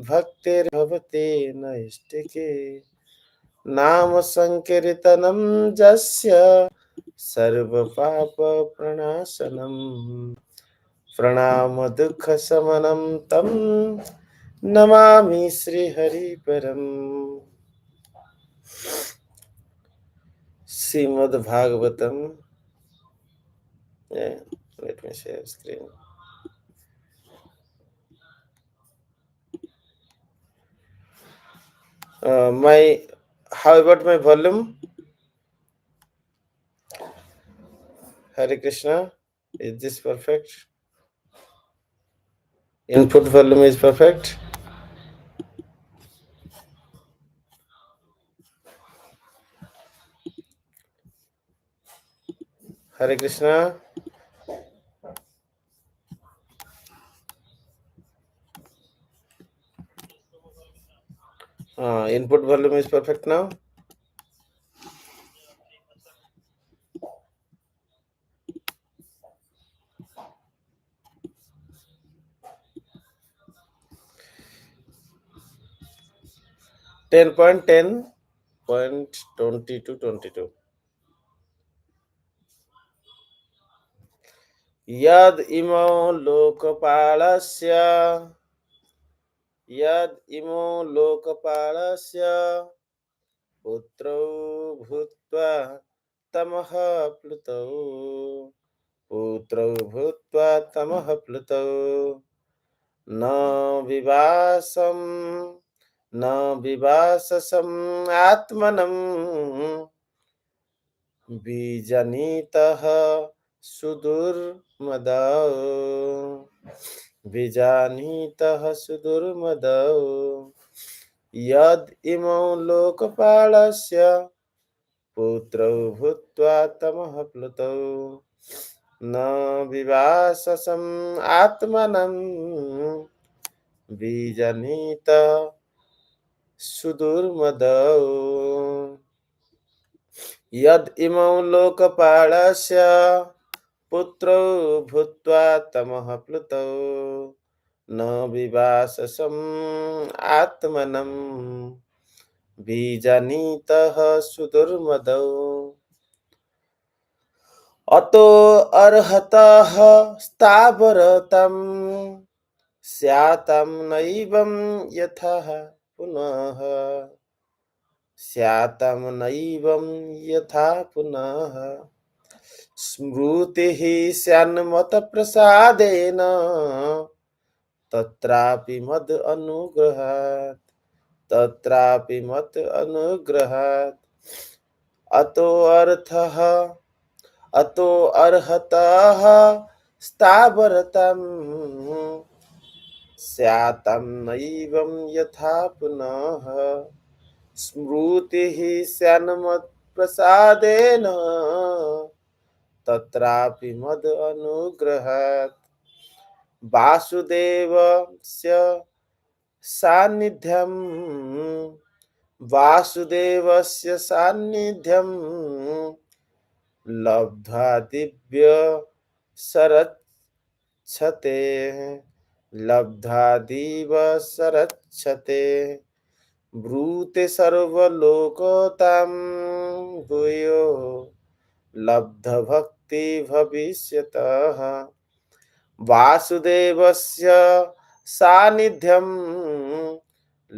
भक्तिर्भवते नैष्टिके नाम संकीर्तनं जस्य सर्वपापप्रणाशनम् प्रणाम दुःखशमनं तं Namami श्रीहरिपरम्। Shrimad Bhagavatam. Let me share screen. How about my volume? Hare Krishna. Is this perfect? Input volume is perfect. Hare Krishna. Input volume is perfect now. Ten point 22. Yad imo lokapalasya putrau bhutva tamaha plutau na vivasasam atmanam bijanitaha sudurmadau yad imau lokapalasya putrau bhutva tamaha plutau na vivasasam atmanam bijanita sudurmadau yad imau lokapalasya putrau bhutva tamaha plutau na vivasasam atmanam bijanitaha sudurmadau ato arhataha sthavaratam syatam naivam yatha punah smrutihi syanmata prasadena tatrapi mad anugrahat ato arhataha sthavaratam syatam naivam yatha punah smrutihi syanmat prasadena tatrapi mad anugrahat vasudevasya सान्निध्यम लब्ध्वा दिव्य सरच्छते ब्रूते सर्वलोकोतां भूयो लब्ध भक्ति भविष्यतः वासुदेवस्य सान्निध्यं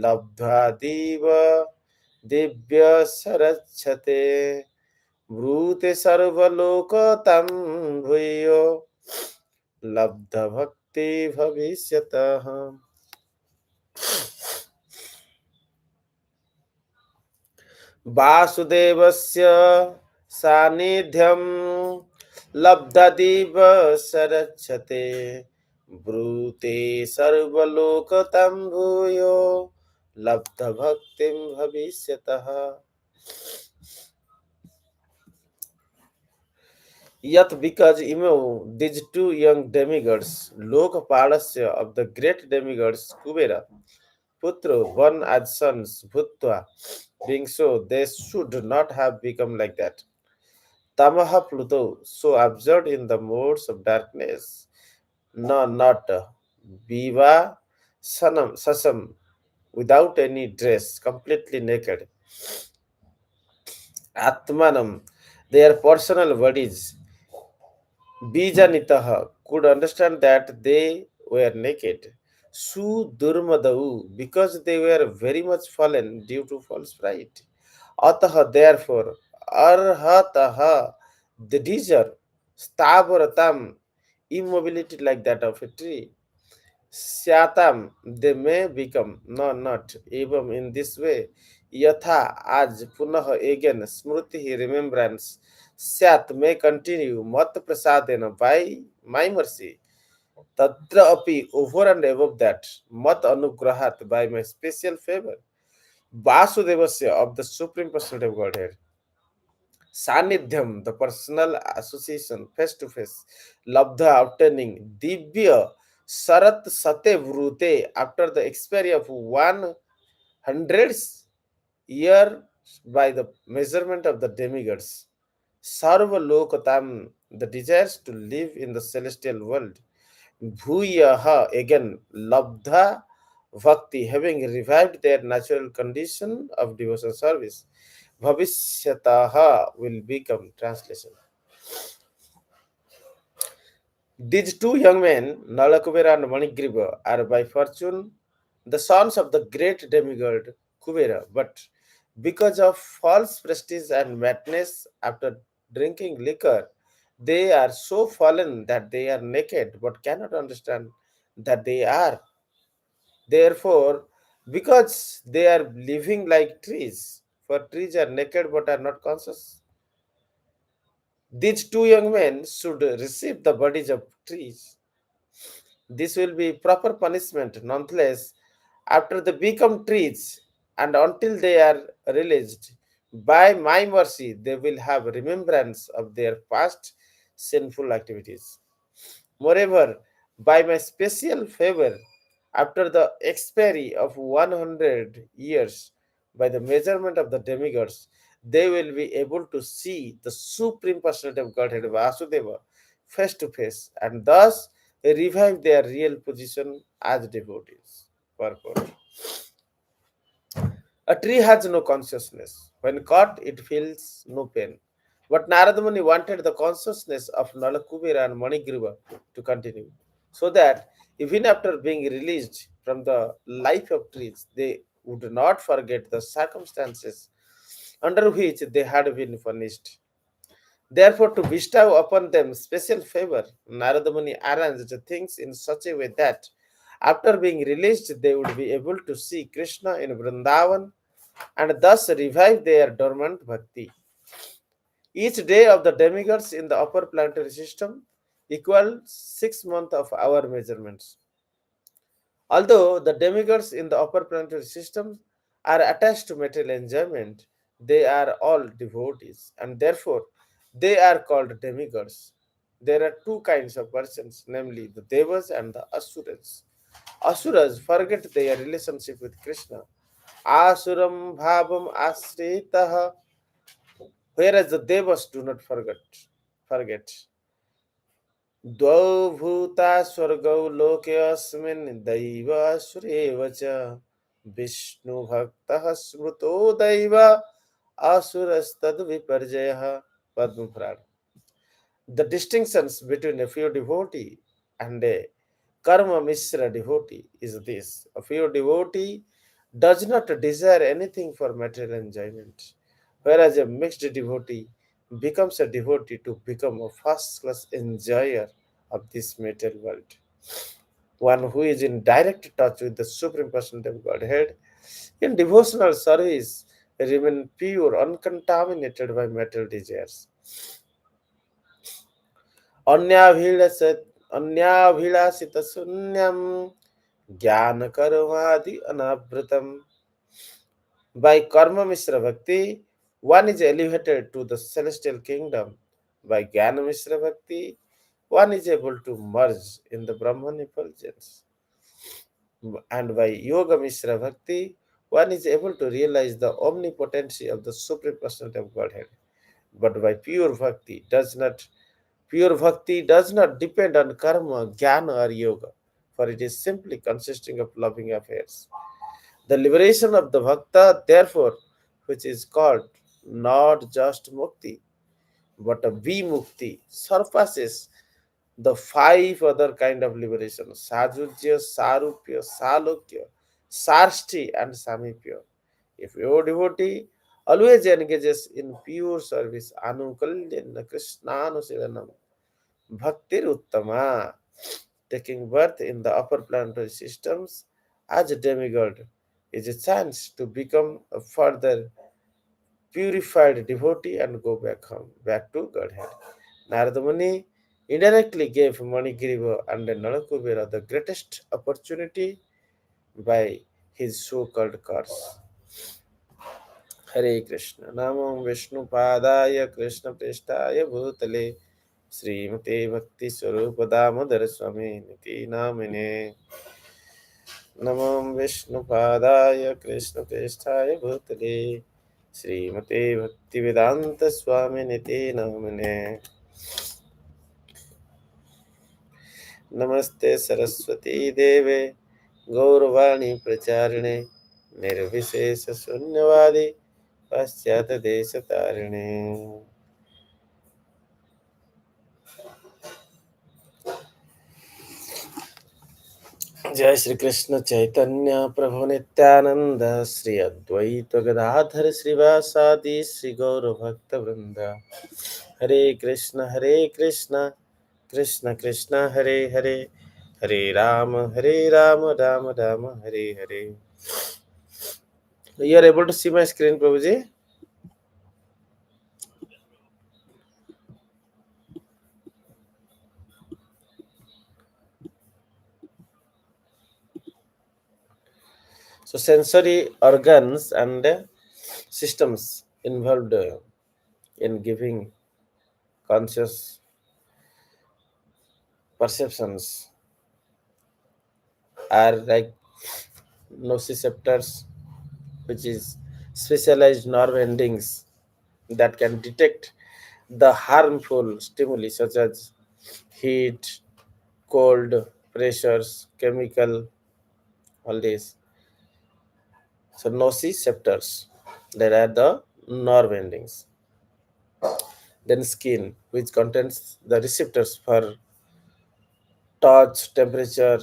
लब्ध्वा दिव्य सरच्छते ब्रूते सर्वलोकोतां भूयो लब्ध भक्ति भविष्यतः। वासुदेवस्य सान्निध्यं लब्धदिव सरच्छते ब्रूते सर्वलोकतं भूयो लब्ध भक्तिं भविष्यतः। Yet because these two young demigods, Lokapalasya of the great demigods Kuvera, Putro, born as sons, Bhutva, being so, they should not have become like that. Tamaha Pluto, so absorbed in the modes of darkness, no, not Viva Sanam Sasam, without any dress, completely naked. Atmanam, their personal bodies, Bijanitaha, could understand that they were naked. Su Durmadau, because they were very much fallen due to false pride. Ataha, therefore, Arhataha, they deserve Stabaratam, immobility like that of a tree. Syatam, they may become, no, not, even in this way. Yatha, as punah again, smriti, remembrance. Syat may continue, mat prasadena, by my mercy. Tatra api, over and above that, mat anugrahat, by my special favor. Vasudevasya, of the Supreme Personality of Godhead. Sanidhyam, the personal association, face to face. Labdha, obtaining. Divya, Sarat Sate Vrute, after the expiry of 100 years by the measurement of the demigods. Sarva Lokatam, the desires to live in the celestial world. Bhuyaha, again, Labdha Bhakti, having revived their natural condition of devotional service. Bhavishyataha will become translation. These two young men, Nalakūvara and Maṇigrīva, are by fortune the sons of the great demigod Kuvera, but because of false prestige and madness after drinking liquor, they are so fallen that they are naked but cannot understand that they are. Therefore, because they are living like trees, for trees are naked but are not conscious. These two young men should receive the bodies of trees. This will be proper punishment, nonetheless, after they become trees and until they are released. By my mercy, they will have remembrance of their past sinful activities. Moreover, by my special favor, after the expiry of 100 years, by the measurement of the demigods, they will be able to see the Supreme Personality of Godhead Vasudeva face to face and thus revive their real position as devotees. Purport. A tree has no consciousness. When caught, it feels no pain. But Narada Muni wanted the consciousness of Nalakūvara and Maṇigrīva to continue, so that even after being released from the life of trees, they would not forget the circumstances under which they had been punished. Therefore, to bestow upon them special favor, Narada Muni arranged things in such a way that after being released, they would be able to see Krishna in Vrindavan and thus revive their dormant bhakti. Each day of the demigods in the upper planetary system equals 6 months of our measurements. Although the demigods in the upper planetary system are attached to material enjoyment, they are all devotees and therefore they are called demigods. There are two kinds of persons, namely the devas and the asuras. Asuras forget their relationship with Krishna. Asuram bhavam asritaha, whereas the devas do not forget. द्वौ भूता स्वर्गौ लोके अस्मिन् दैवासुरेव च विष्णुभक्तः स्मृतो दैव असुरस्तद्विपर्जयः Padma Purana. The distinctions between a pure devotee and a karma mishra devotee is this. A pure devotee does not desire anything for material enjoyment, whereas a mixed devotee becomes a devotee to become a first class enjoyer of this material world. One who is in direct touch with the Supreme Personality of Godhead in devotional service remain pure, uncontaminated by material desires. अन्याभिलषित अन्याभिलाषितशून्यं ज्ञानकर्मादि अनावृतम्. By karma mishra bhakti, one is elevated to the celestial kingdom. By jnana mishra bhakti, one is able to merge in the Brahman effulgence. And by yoga mishra bhakti, one is able to realize the omnipotency of the Supreme Personality of Godhead. But by pure bhakti does not depend on karma, jnana or yoga, for it is simply consisting of loving affairs. The liberation of the bhakta, therefore, which is called not just mukti, but a vimukti, surpasses the five other kind of liberation: sajujya, sarupya, salokya, sarsti, and samipya. If your devotee always engages in pure service, anukalyana krishnanu bhaktir uttama, taking birth in the upper planetary systems as a demigod, is a chance to become a further purified devotee and go back home, back to Godhead. Narada Muni indirectly gave Maṇigrīva and Nalakūvara the greatest opportunity by his so-called curse. Hare Krishna. Namo Vishnu Padaya Krishna Prestaya Bhutale Srimate Bhakti Swarupa Damodara Swami Niti Namine. Namo Vishnu Padaya Krishna Prestaya Bhutale Srimate Bhaktivedanta Swami Niti Namine. नमस्ते सरस्वती देवे गौरवाणी प्रचारिणे निर्विशेष शून्यवादी पाश्चात देश तारिणे. जय श्री कृष्ण चैतन्य प्रभु नित्यानंद श्री अद्वैत गदाधर श्रीवासादि श्री गौर भक्त वृंद. हरे कृष्ण कृष्ण कृष्ण हरे हरे, हरे Ram Ram Ram Hare Hare. You are able to see my screen, Prabhuji? So sensory organs and systems involved in giving conscious perceptions are like nociceptors, which is specialized nerve endings that can detect the harmful stimuli such as heat, cold, pressures, chemical, all these. So nociceptors, that are the nerve endings. Then skin, which contains the receptors for touch, temperature,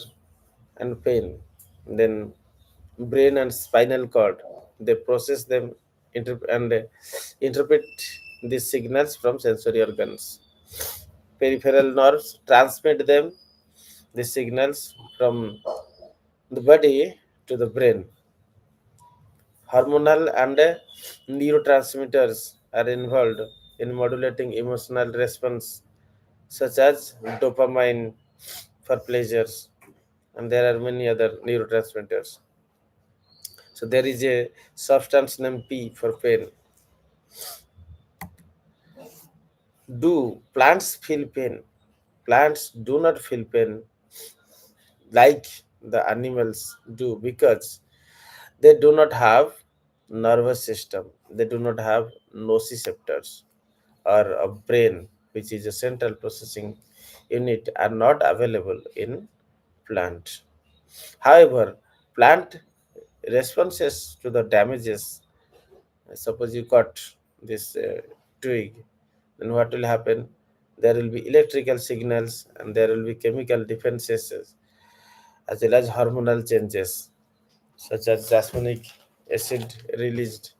and pain. Then brain and spinal cord, they process them and interpret these signals from sensory organs. Peripheral nerves transmit them, these signals, from the body to the brain. Hormonal and neurotransmitters are involved in modulating emotional response, such as dopamine for pleasures, and there are many other neurotransmitters. So there is a substance named P for pain. Do plants feel pain? Plants do not feel pain like the animals do because they do not have nervous system. They do not have nociceptors or a brain, which is a central processing unit, are not available in plant. However, plant responses to the damages. Suppose you cut this twig, then what will happen? There will be electrical signals and there will be chemical defenses as well as hormonal changes such as jasminic acid released.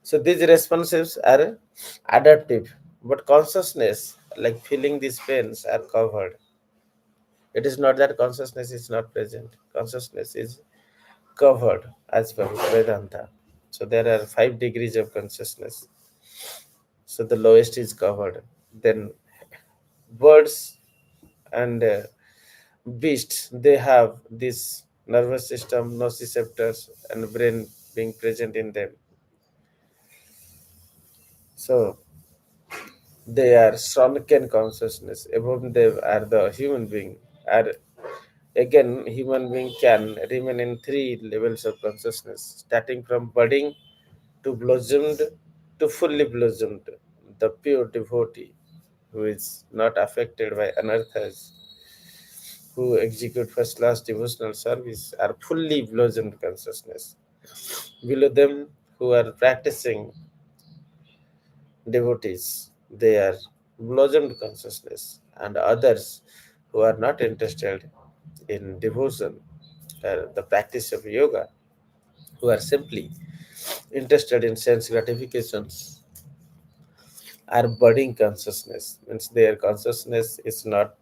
So these responses are adaptive, but consciousness, like feeling these pains, are covered. It is not that consciousness is not present. Consciousness is covered as per Vedanta. So there are 5 degrees of consciousness. So the lowest is covered. Then birds and beasts, they have this nervous system, nociceptors, and brain being present in them. So they are shrunken consciousness. Above them are the human being. Are again, human being can remain in 3 levels of consciousness, starting from budding to blossomed to fully blossomed. The pure devotee who is not affected by anarthas. who execute first class devotional service are fully blossomed consciousness. Below them, who are practicing devotees, they are blossomed consciousness, and others who are not interested in devotion, the practice of yoga, who are simply interested in sense gratifications, are budding consciousness. Means their consciousness is not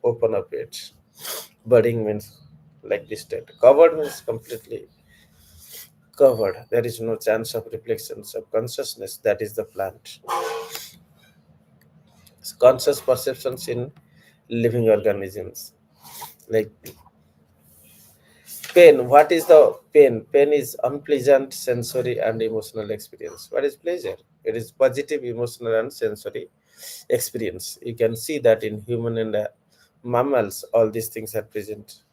open up yet. Budding means like this state. Covered means completely covered. There is no chance of reflections of consciousness. That is the plant. Conscious perceptions in living organisms. Like pain. What is the pain? Pain is unpleasant sensory and emotional experience. What is pleasure? It is positive emotional and sensory experience. You can see that in human and mammals, all these things are present.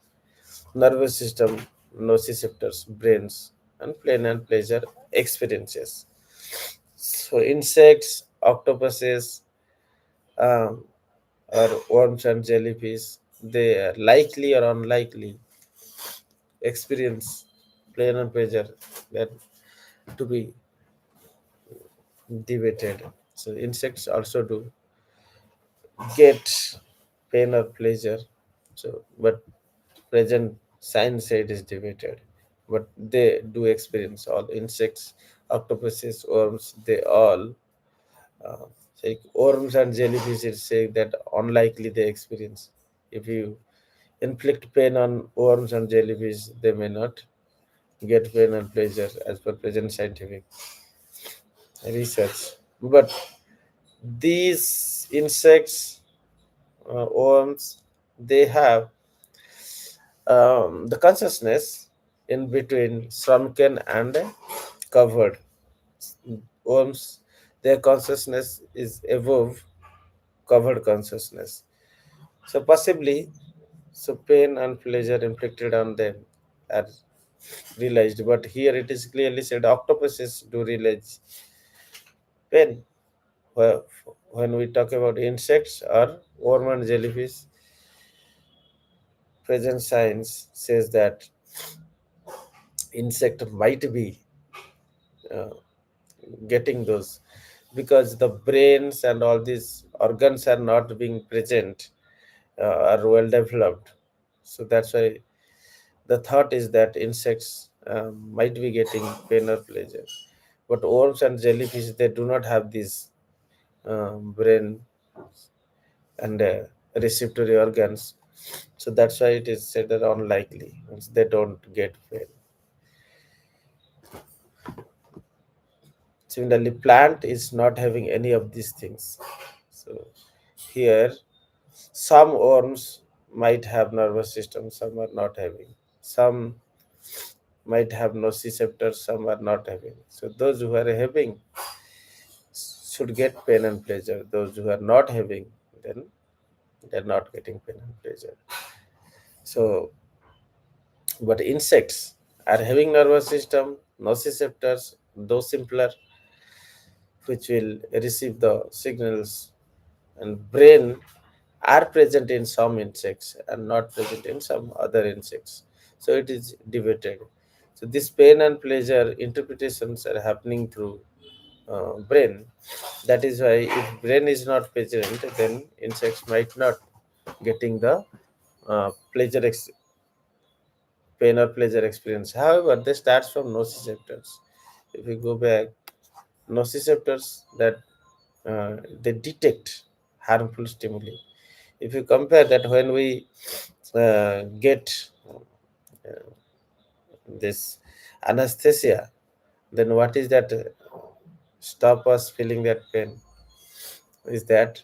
Nervous system, nociceptors, brains, and pain and pleasure experiences. So insects, octopuses, um, or worms and jellyfish, they are likely or unlikely experience pain and pleasure that to be debated. So insects also do get pain or pleasure. So but present science said is debated. But they do experience all insects, octopuses, worms, they all say worms and jellyfish is saying that unlikely they experience. If you inflict pain on worms and jellyfish, they may not get pain and pleasure as per present scientific research. But these insects, worms, they have the consciousness in between shrunken and covered. Worms, their consciousness is above covered consciousness. So possibly, so pain and pleasure inflicted on them are realized. But here it is clearly said octopuses do realize pain. Wh- When we talk about insects or worm and jellyfish, present science says that insect might be uh, getting those because the brains and all these organs are not being present, are well developed. So that's why the thought is that insects might be getting pain or pleasure, but worms and jellyfish, they do not have this brain and receptory organs. So that's why it is said that unlikely means they don't get pain. Similarly, plant is not having any of these things. So here, some worms might have nervous system, some are not having. Some might have nociceptors, some are not having. So those who are having should get pain and pleasure. Those who are not having, then they're not getting pain and pleasure. So, but insects are having nervous system, nociceptors, those simpler, which will receive the signals, and brain are present in some insects and not present in some other insects. So it is debated. So this pain and pleasure interpretations are happening through brain. That is why if brain is not present, then insects might not getting the pain or pleasure experience. However, they starts from nociceptors. If we go back, nociceptors that they detect harmful stimuli. If you compare that when we get this anesthesia, then what is that stop us feeling that pain? Is that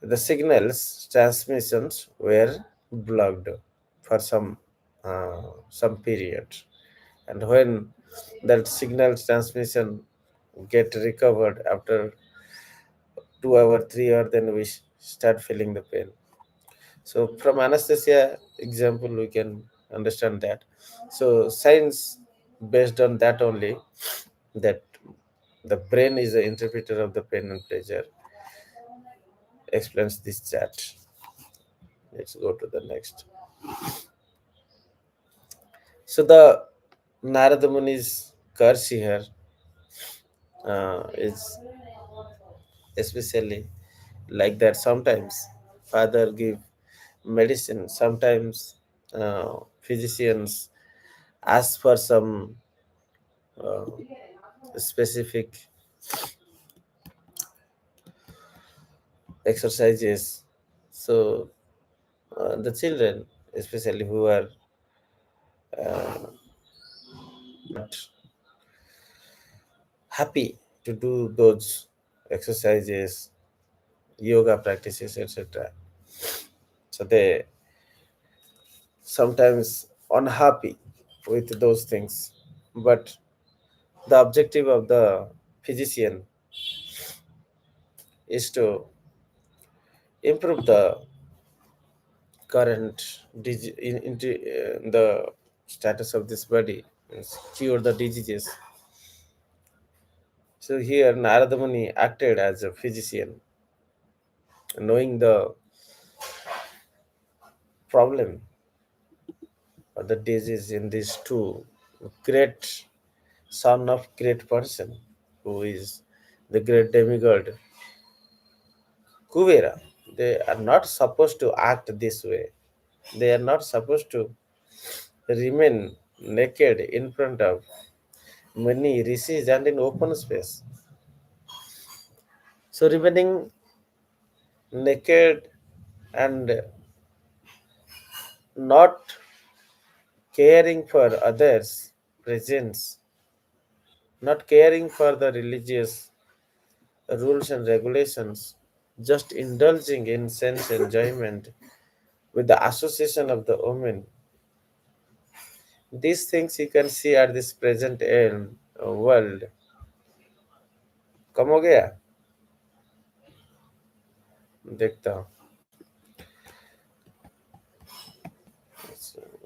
the signals transmissions were blocked for some period, and when that signal transmission get recovered after 2 hour 3 hour, then we start feeling the pain. So from anesthesia example we can understand that. So science based on that only, that the brain is the interpreter of the pain and pleasure, explains this chat. Let's go to the next. So the Narada Muni's curse here is especially like that. Sometimes father give medicine, sometimes physicians ask for some uh, specific exercises. So the children, especially who are uh, not happy to do those exercises, yoga practices, etc. So they sometimes unhappy with those things. But the objective of the physician is to improve the current the status of this body, means cure the diseases. So here Narada Muni acted as a physician, knowing the problem or the disease in these two great son of great person who is the great demigod Kuvera. They are not supposed to act this way. They are not supposed to remain naked in front of many rishis and in open space. So remaining naked and not caring for others' presence, not caring for the religious rules and regulations, just indulging in sense enjoyment with the association of the women. These things you can see at this present world. कम हो गया देखता हूँ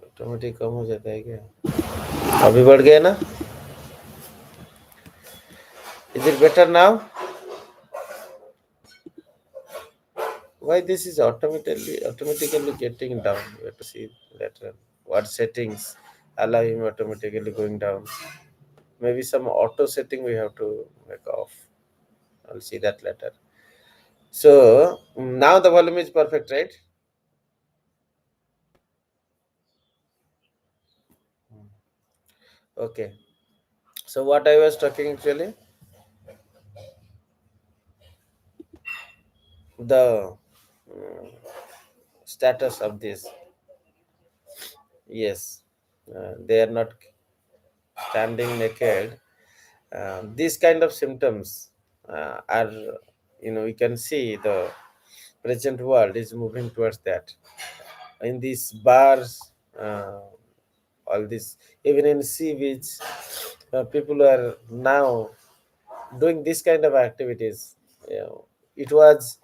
automatic कम हो जाता है क्या अभी बढ़ गया ना is it better now why this is automatically getting down we have to see later what settings allow him automatically going down maybe some auto setting we have to make off. I'll see that later. So now the volume is perfect, right? Okay. So what I was talking actually, the mm, status of this. Yes, they are not standing naked. These kind of symptoms are, you can see the present world is moving towards that. In these bars, all this, even in sea beach, people are now doing this kind of activities. It was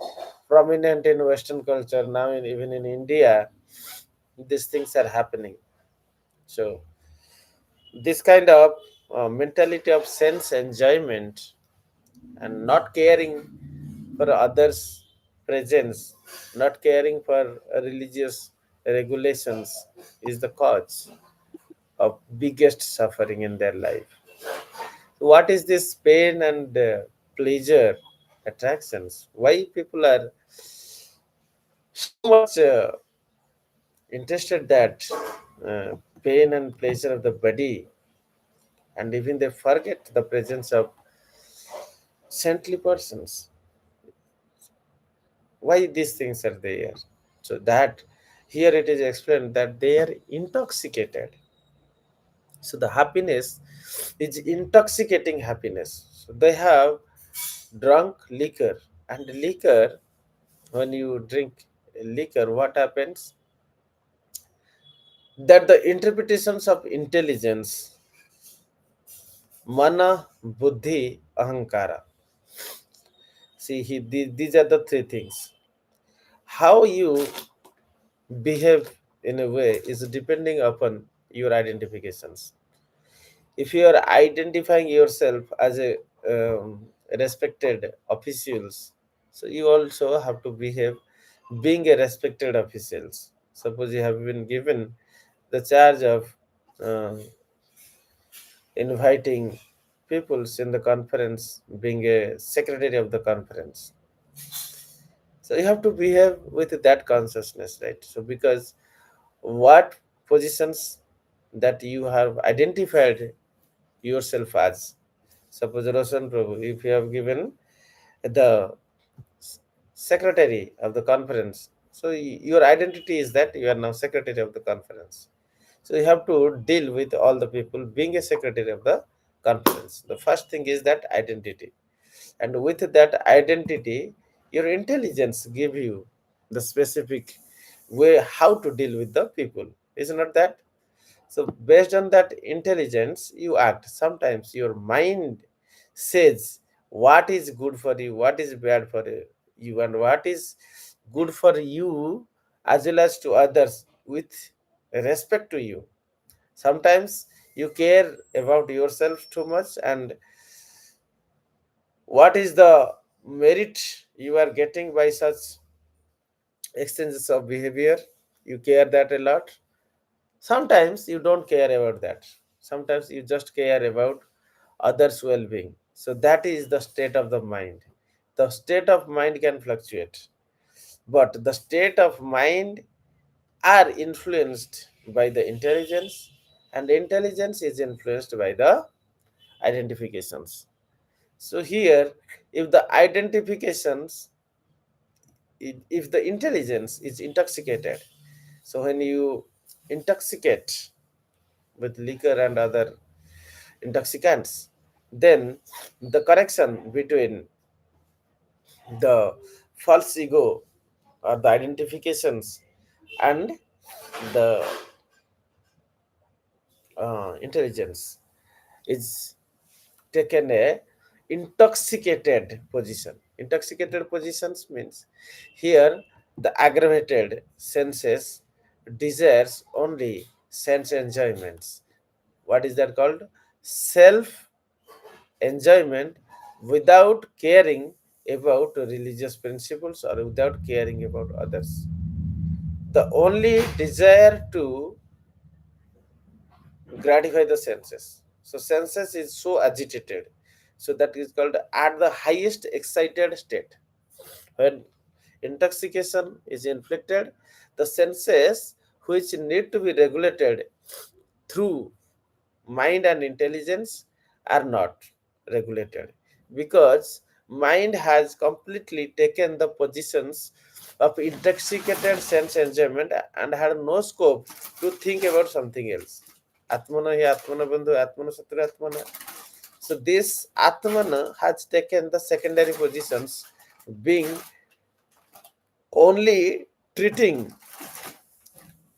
prominent in Western culture. Now, even in India, these things are happening. So, this kind of mentality of sense enjoyment and not caring for others' presence, not caring for religious regulations is the cause of biggest suffering in their life. What is this pain and pleasure attractions? Why people are so much interested that uh, pain and pleasure of the body, and even they forget the presence of saintly persons. Why these things are there? So that here it is explained that they are intoxicated. So the happiness is intoxicating happiness. So they have drunk liquor, and liquor, when you drink liquor, what happens? That the interpretations of intelligence, mana, buddhi, ahankara. See, these are the three things. How you behave in a way is depending upon your identifications. If you are identifying yourself as a respected officials, so you also have to behave being a respected officials. Suppose you have been given the charge of uh, inviting peoples in the conference, being a secretary of the conference. So you have to behave with that consciousness, right? So because what positions that you have identified yourself as. Suppose Roshan Prabhu, if you have given the secretary of the conference, so your identity is that you are now secretary of the conference. So you have to deal with all the people being a secretary of the conference. The first thing is that identity, and with that identity, your intelligence give you the specific way how to deal with the people. Is not that? So based on that intelligence, you act. Sometimes your mind says what is good for you, what is bad for you, and what is good for you as well as to others with respect to you. Sometimes you care about yourself too much, and what is the merit you are getting by such exchanges of behavior? You care that a lot. Sometimes you don't care about that. Sometimes you just care about others' well being. So that is the state of the mind. The state of mind can fluctuate, but the state of mind are influenced by the intelligence, and the intelligence is influenced by the identifications. So here, if the identifications, if the intelligence is intoxicated, so when you intoxicate with liquor and other intoxicants, then the correction between the false ego or the identifications and the intelligence is taken a intoxicated position. Intoxicated positions means here the aggravated senses desires only sense enjoyments. What is that called? Self enjoyment without caring about religious principles or without caring about others. The only desire to gratify the senses. So senses is so agitated. So that is called at the highest excited state. When intoxication is inflicted, the senses which need to be regulated through mind and intelligence are not regulated, because mind has completely taken the positions of intoxicated sense enjoyment and had no scope to think about something else. Atmana hi atmana bandhu atmana satru atmana. So this atmana has taken the secondary positions, being only treating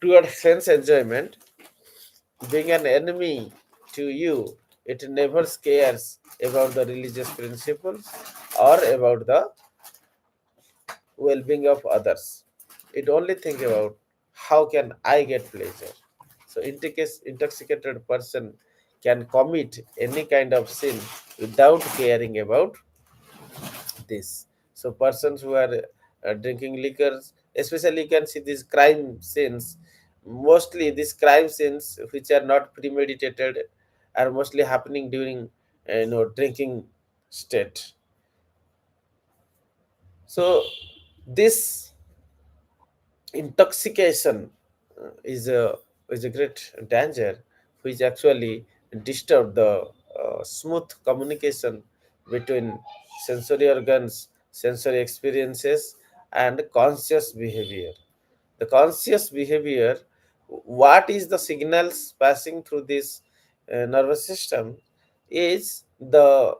toward sense enjoyment, being an enemy to you. It never cares about the religious principles or about the well-being of others. It only think about how can I get pleasure. So intoxicated person can commit any kind of sin without caring about this. So persons who are drinking liquors, especially you can see these crime scenes. Mostly these crime scenes which are not premeditated are mostly happening during drinking state. So this intoxication is a great danger which actually disturb the smooth communication between sensory organs, sensory experiences, and conscious behavior. The conscious behavior, what is the signals passing through this nervous system, is the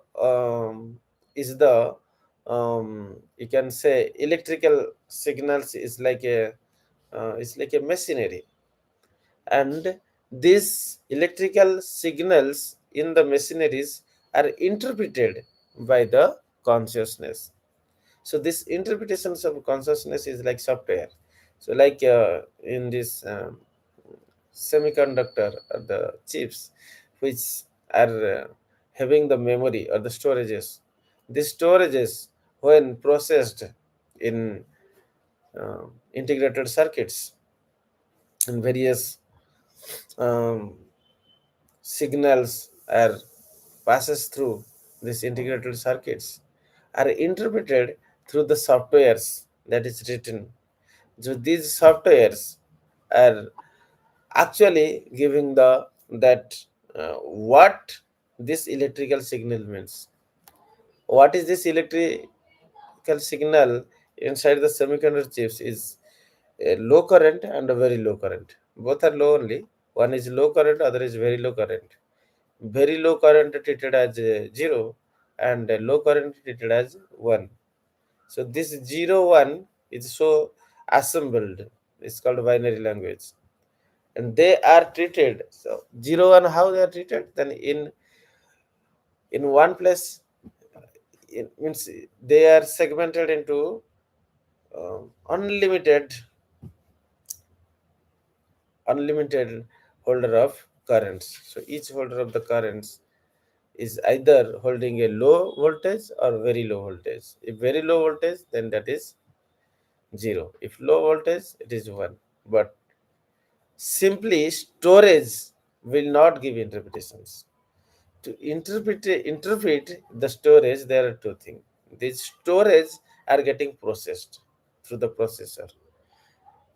you can say electrical signals is like a it's like a machinery, and these electrical signals in the machineries are interpreted by the consciousness. So this interpretations of consciousness is like software. So like in this semiconductor or the chips which are having the memory or the storages, these storages when processed in integrated circuits, and various um, signals are passes through these integrated circuits are interpreted through the softwares that is written. So these softwares are actually giving the that what this electrical signal means. What is this electrical signal inside the semiconductor chips is a low current and a very low current. Both are low only. One is low current, other is very low current. Very low current treated as 0 and low current treated as 1. So this 0 1 is so assembled. It's called binary language. And they are treated. So 0 1 how they are treated? Then in one place it means they are segmented into unlimited holder of currents. So each holder of the currents is either holding a low voltage or very low voltage. If very low voltage, then that is 0. If low voltage, it is 1. But simply storage will not give interpretations. To interpret the storage, there are two things. These storage are getting processed through the processor,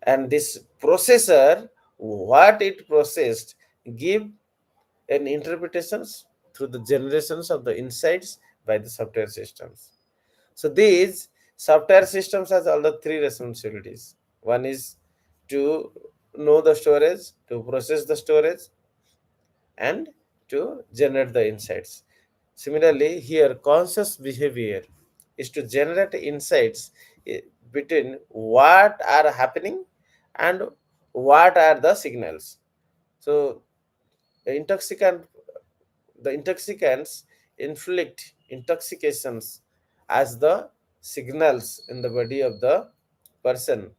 and this processor, what it processed, give an interpretations through the generations of the insights by the software systems. So these software systems has all the three responsibilities. One is to know the storage, to process the storage, and to generate the insights. Similarly, here conscious behavior is to generate insights eh, between what are happening and what are the signals. So the intoxicants inflict intoxications as the signals in the body of the person,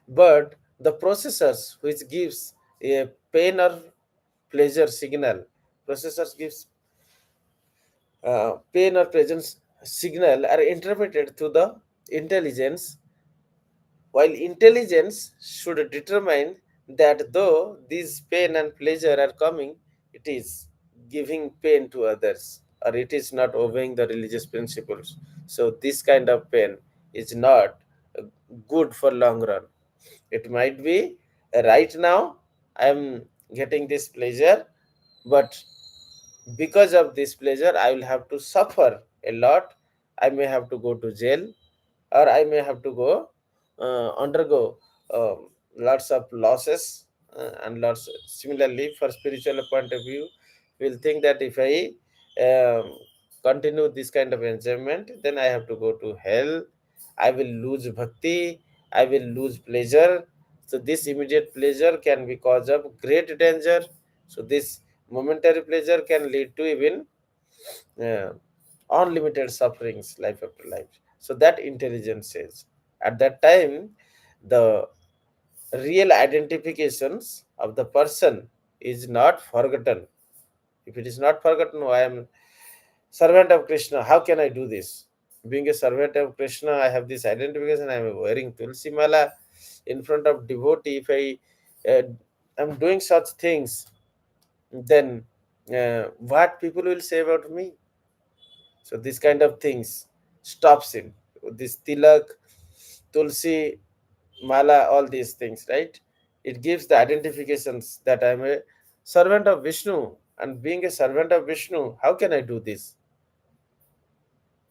but the processors which gives a pain or pleasure signal, processors gives pain or presence signal are interpreted through the intelligence, while intelligence should determine that though these pain and pleasure are coming, it is giving pain to others or it is not obeying the religious principles. So this kind of pain is not uh, good for long run. It might be right now I am getting this pleasure, but because of this pleasure I will have to suffer a lot. I may have to go to jail, or I may have to go undergo lots of losses and lots. Similarly, for spiritual point of view, we'll think that if I um, continue this kind of enjoyment, then I have to go to hell. I will lose bhakti, I will lose pleasure. So this immediate pleasure can be cause of great danger. So this momentary pleasure can lead to even uh, unlimited sufferings life after life. So that intelligence says at that time the real identifications of the person is not forgotten. If it is not forgotten, I am servant of Krishna, how can I do this? Being a servant of Krishna, I have this identification. I am wearing tulsi mala in front of devotee. If I am doing such things, then what people will say about me? So this kind of things stops him. This tilak, tulsi, mala, all these things, right? It gives the identifications that I'm a servant of Vishnu, and being a servant of Vishnu, how can I do this?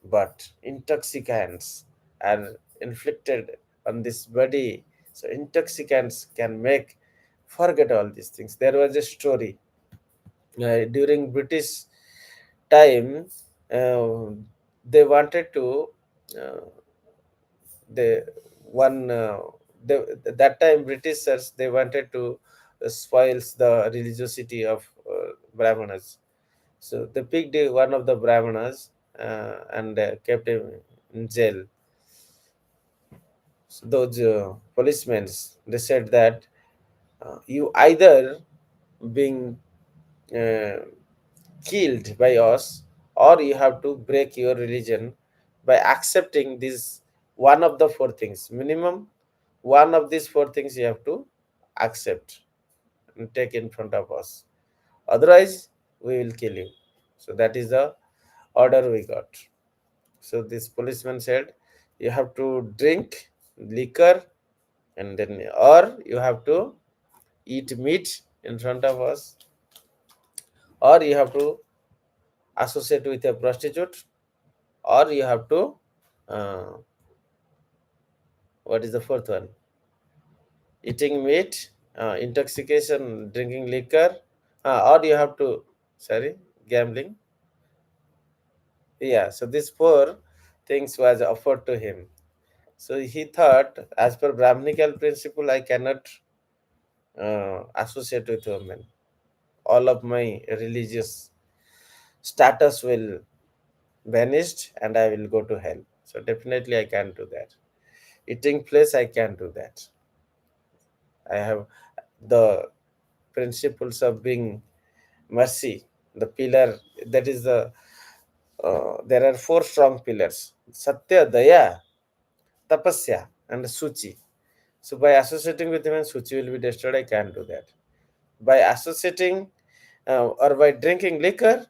But intoxicants are inflicted on this body. So intoxicants can make forget all these things. There was a story during British time. Uh, they wanted to uh, they one that time Britishers, they wanted to spoils the religiosity of Brahmanas. So they picked one of the Brahmanas and kept him in jail. So those policemen, they said that you either being uh, killed by us, or you have to break your religion by accepting this one of the four things. Minimum one of these four things you have to accept and take in front of us. Otherwise, we will kill you. So that is the order we got. So this policeman said, you have to drink liquor, and then, or you have to eat meat in front of us, or you have to associate with a prostitute, or you have to uh, what is the fourth one? Eating meat, intoxication, drinking liquor, or you have to, sorry, gambling. Yeah, so these four things was offered to him. So he thought, as per Brahminical principle, I cannot associate with women. All of my religious status will vanished, and I will go to hell. So definitely I can't do that. Eating flesh, I can't do that. I have the principles of being mercy, the pillar, that is the there are four strong pillars: Satya, Daya, Tapasya, and Suchi. So by associating with him, Suchi will be destroyed. I can't do that. By associating or by drinking liquor,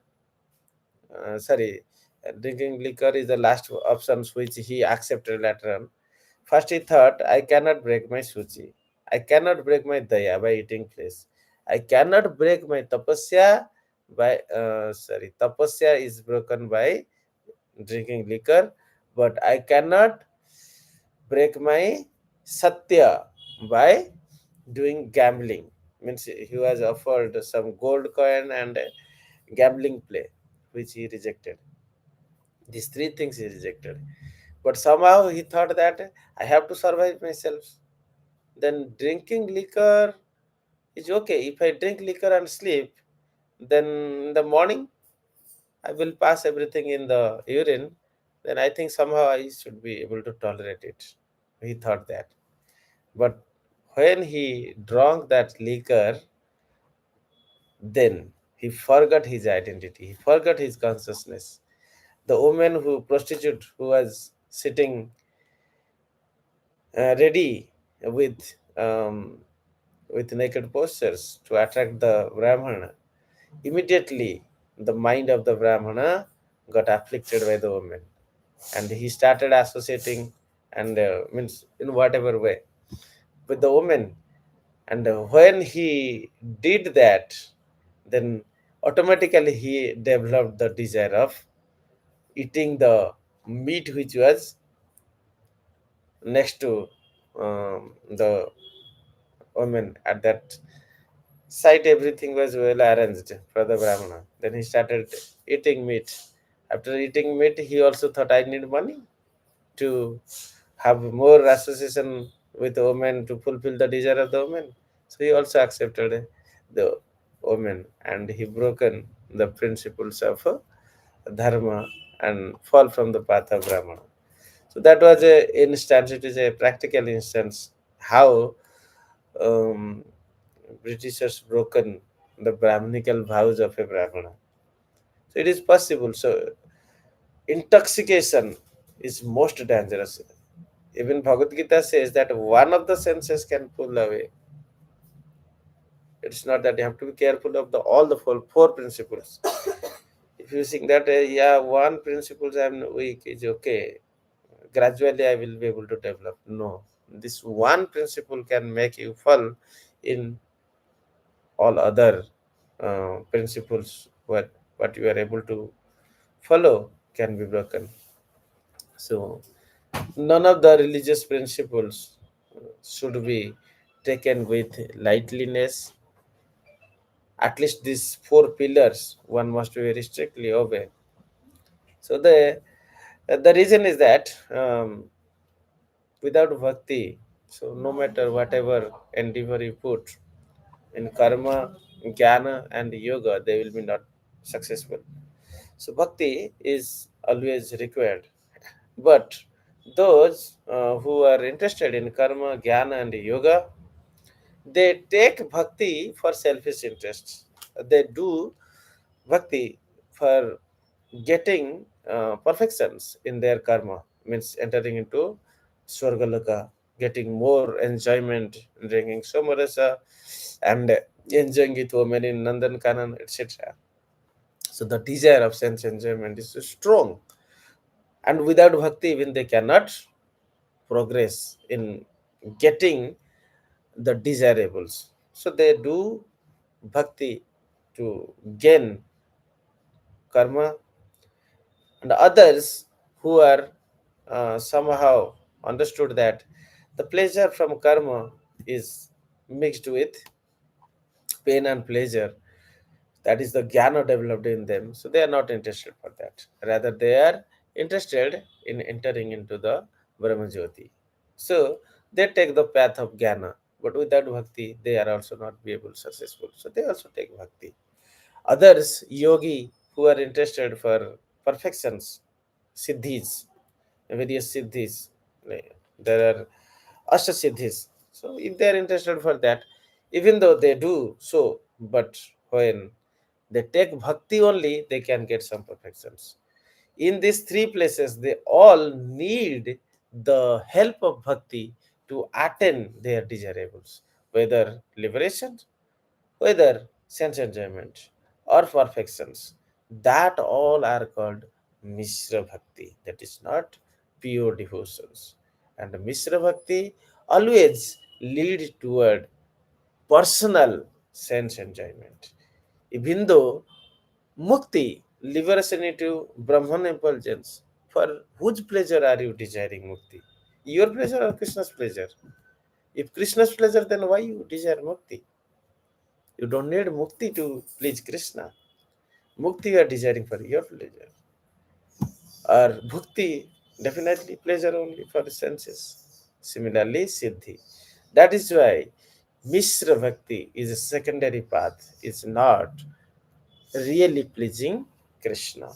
sorry, drinking liquor is the last option which he accepted later on. First, he thought, I cannot break my Suchi. I cannot break my Daya by eating flesh. I cannot break my Tapasya by, Tapasya is broken by drinking liquor, but I cannot break my Satya by doing gambling. Means he was offered some gold coin and gambling play, which he rejected. These three things he rejected. But somehow he thought that I have to survive myself. Then drinking liquor is okay. If I drink liquor and sleep, then in the morning I will pass everything in the urine. Then I think somehow I should be able to tolerate it. He thought that. But when he drank that liquor, then he forgot his identity. He forgot his consciousness. The woman who prostitute who was sitting ready with naked postures to attract the Brahmana. Immediately, the mind of the Brahmana got afflicted by the woman, and he started associating and means in whatever way with the woman. And when he did that, then automatically he developed the desire of eating the meat which was next to the woman at that site. Everything was well arranged for the Brahmana. Then he started eating meat. After eating meat, he also thought, I need money to have more association with the woman to fulfill the desire of the woman. So he also accepted the woman, and he broken the principles of dharma and fall from the path of Brahmana. So that was a instance. It is a practical instance how um, Britishers broken the Brahminical vows of a Brahmana. So it is possible. So intoxication is most dangerous. Even Bhagavad Gita says that one of the senses can pull away. It's not that you have to be careful of the all the four principles. If you think that yeah, one principles I'm weak is okay, gradually I will be able to develop. No, this one principle can make you fall in all other principles. What you are able to follow can be broken. So none of the religious principles should be taken with lightliness. At least these four pillars one must very strictly obey. So the reason is that without bhakti, so no matter whatever endeavor you put in karma, jnana, and yoga, they will be not successful. So bhakti is always required. But those who are interested in karma, jnana, and yoga, they take bhakti for selfish interests. They do bhakti for getting perfections in their karma, means entering into Swargaloka, getting more enjoyment, drinking somarasa, and enjoying it women in Nandan Kanan, etc. So the desire of sense enjoyment is so strong, and without bhakti, even they cannot progress in getting the desirables. So they do bhakti to gain karma, and others who are somehow understood that the pleasure from karma is mixed with pain and pleasure, that is the jnana developed in them, so they are not interested for that, rather they are interested in entering into the brahmajyoti. So they take the path of jnana, but without bhakti they are also not be able successful, so they also take bhakti. Others yogi who are interested for perfections, siddhis, various siddhis, like, there are Ashtasiddhis. So if they are interested for that, even though they do so, but when they take bhakti only, they can get some perfections. In these three places, they all need the help of bhakti to attain their desirables, whether liberation, whether sense enjoyment, or perfections. That all are called Mishra Bhakti. That is not pure devotions. And Mishra Bhakti always lead toward personal sense enjoyment. Even though Mukti, liberation into Brahman effulgence, for whose pleasure are you desiring Mukti? Your pleasure or Krishna's pleasure? If Krishna's pleasure, then why you desire Mukti? You don't need Mukti to please Krishna. Mukti you are desiring for your pleasure. Or Bhukti, definitely pleasure only for the senses. Similarly, Siddhi. That is why Mishra Bhakti is a secondary path, is not really pleasing Krishna.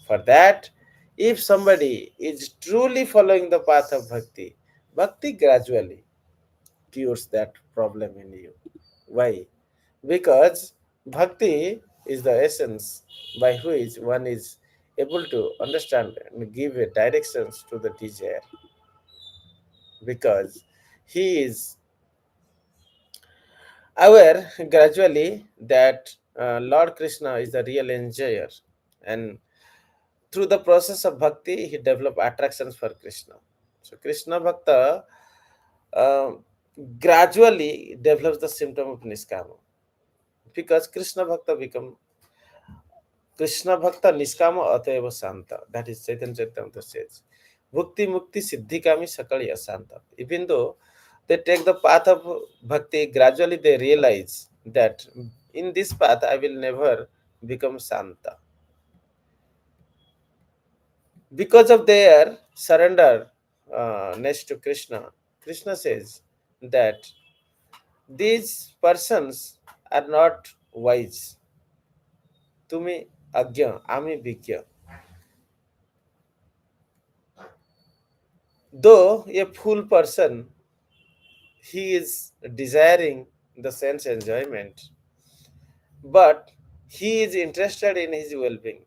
For that, if somebody is truly following the path of Bhakti, Bhakti gradually cures that problem in you. Why? Because bhakti is the essence by which one is able to understand and give a directions to the desire, because he is aware gradually that Lord Krishna is the real enjoyer, and through the process of bhakti he develop attractions for Krishna. So Krishna bhakta uh, gradually develops the symptom of niskama, because Krishna bhakta become Krishna Bhakta Niskama Ateva Santa. That is Chaitanya Charitamrita says. Bhukti Mukti Siddhi Kami Sakali Asanta. Even though they take the path of bhakti, gradually they realize that in this path I will never become Santa. Because of their surrender next to Krishna, Krishna says that these persons are not wise. Tumi Agya, Ami Vigya. Though a fool person, he is desiring the sense enjoyment, but he is interested in his well-being.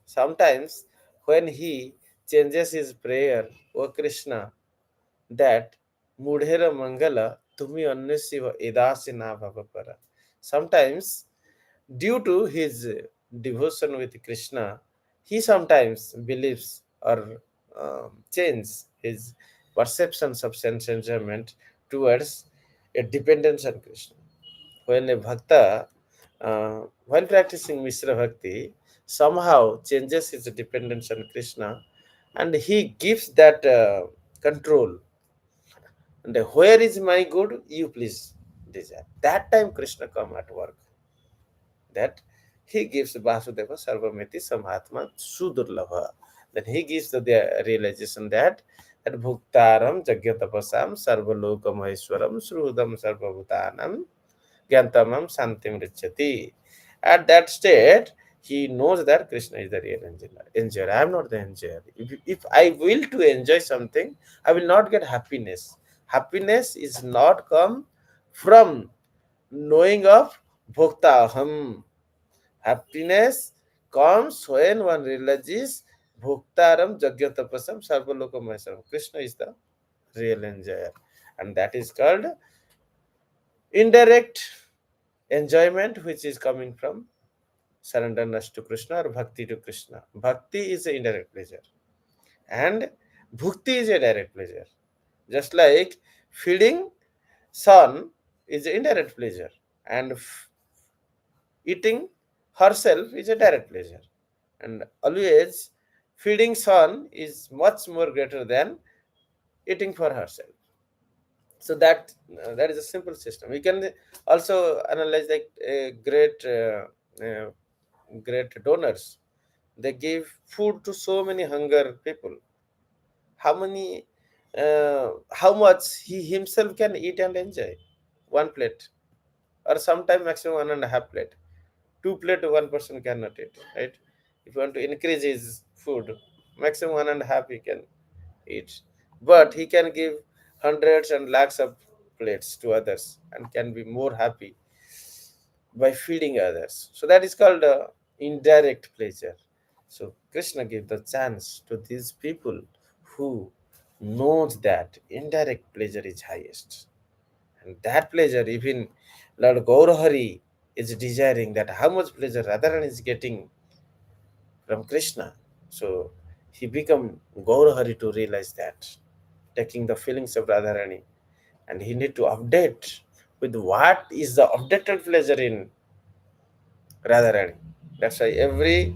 Sometimes when he changes his prayer, O Krishna, that mudhera mangala tumi annasiva edasina bhavapara. Sometimes due to his devotion with Krishna, he sometimes believes or change his perceptions of sense enjoyment towards a dependence on Krishna. When a bhakta, while practicing Mishra Bhakti, somehow changes his dependence on Krishna, and he gives that control. And where is my good? You please desire. That time Krishna come at work, that he gives Vasudeva Sarvamiti Samahatma Sudurlabha. Then he gives the realization that Bhuktaram Jagyatapasam Sarvalokam Maheshwaram Srudam Sarvabhutanam Gyantamam Santim Richati. At that state, he knows that Krishna is the real enjoyer. I am not the enjoyer. If I will to enjoy something, I will not get happiness. Happiness is not come from knowing of Bhokta Aham. Happiness comes when one realizes Bhoktaram Jagyatapasam Sarvalokam Maheswaram. Krishna is the real enjoyer. And that is called indirect enjoyment, which is coming from surrenderness to Krishna or bhakti to Krishna. Bhakti is a indirect pleasure, and bhukti is a direct pleasure. Just like feeding son is an indirect pleasure, and eating herself is a direct pleasure. And always feeding son is much more greater than eating for herself. So that is a simple system. We can also analyze like uh, great donors. They give food to so many hunger people. How much he himself can eat and enjoy? One plate, or sometime maximum 1.5 plate. 2 plate one person cannot eat, right? If you want to increase his food, maximum 1.5 he can eat. But he can give hundreds and lakhs of plates to others and can be more happy by feeding others. So that is called indirect pleasure. So Krishna gave the chance to these people who knows that indirect pleasure is highest. And that pleasure, even Lord Gaurahari is desiring that how much pleasure Radharani is getting from Krishna. So he become Gaurahari to realize that, taking the feelings of Radharani, and he need to update with what is the updated pleasure in Radharani. That's why every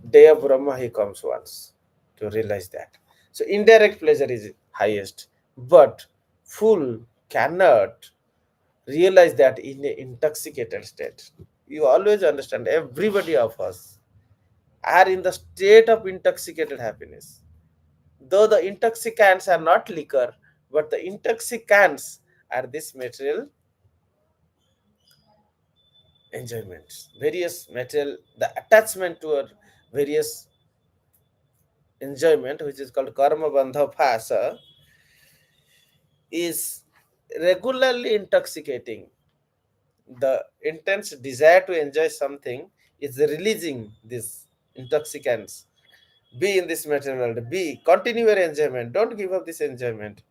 day of Brahma he comes once to realize that. So indirect pleasure is highest, but full cannot realize that in an intoxicated state. You always understand everybody of us are in the state of intoxicated happiness. Though the intoxicants are not liquor, but the intoxicants are this material enjoyments, various material, the attachment to our various enjoyment, which is called karma bandha phasa, is regularly intoxicating. The intense desire to enjoy something is releasing these intoxicants. Be in this material world, be continue your enjoyment, don't give up this enjoyment.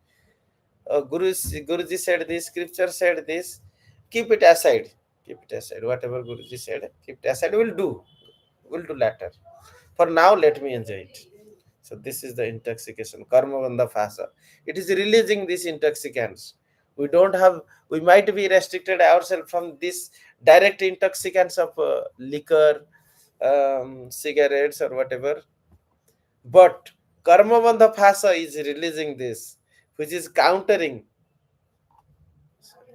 Guruji said this, scripture said this, keep it aside, keep it aside. Whatever Guruji said, keep it aside. We'll do later. For now, let me enjoy it. So this is the intoxication, karma bandha phasa. It is releasing these intoxicants. We don't have. We might be restricted ourselves from this direct intoxicants of liquor, cigarettes, or whatever. But karma bandha phasa is releasing this, which is countering.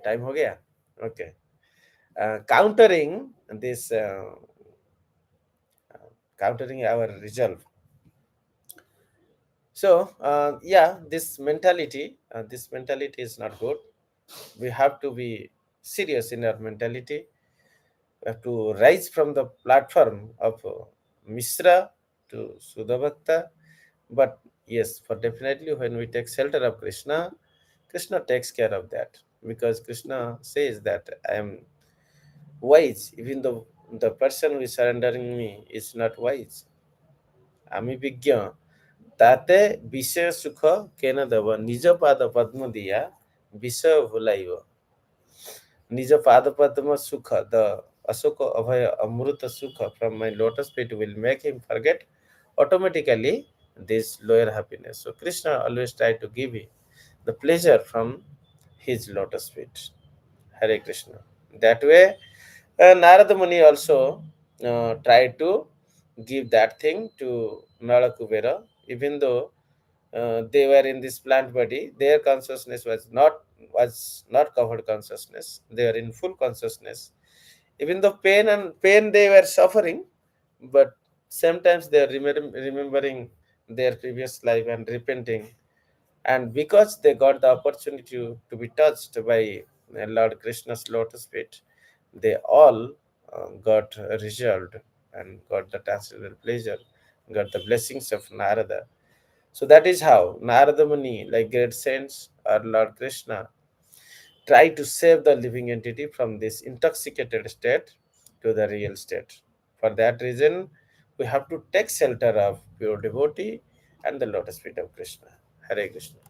Time ho gaya? Okay. Countering this, countering our resolve. So yeah, this mentality is not good. We have to be serious in our mentality. We have to rise from the platform of Mishra to Sudhavakta. But yes, for definitely when we take shelter of Krishna, Krishna takes care of that, because Krishna says that I am wise, even though the person who is surrendering me is not wise. আমি বিজ্ঞ তাতে বিষয় সুখ কেন দেব নিজ পাদ পদ্ম দিয়া বিষয় ভুলাইব নিজ পাদ পদ্ম সুখ the ashoka abhaya amruta sukha from my lotus feet will make him forget automatically this lower happiness. So Krishna always try to give him the pleasure from his lotus feet. Hare Krishna. That way, Narada Muni also tried to give that thing to Nalakūvara, even though they were in this plant body, their consciousness was not covered consciousness. They are in full consciousness. Even though pain they were suffering, but sometimes they are remembering their previous life and repenting, and because they got the opportunity to be touched by Lord Krishna's lotus feet, they all got resolved and got the transcendental pleasure, got the blessings of Narada. So that is how Narada Muni, like great saints or Lord Krishna, try to save the living entity from this intoxicated state to the real state. For that reason, we have to take shelter of pure devotee and the lotus feet of Krishna. Hare Krishna.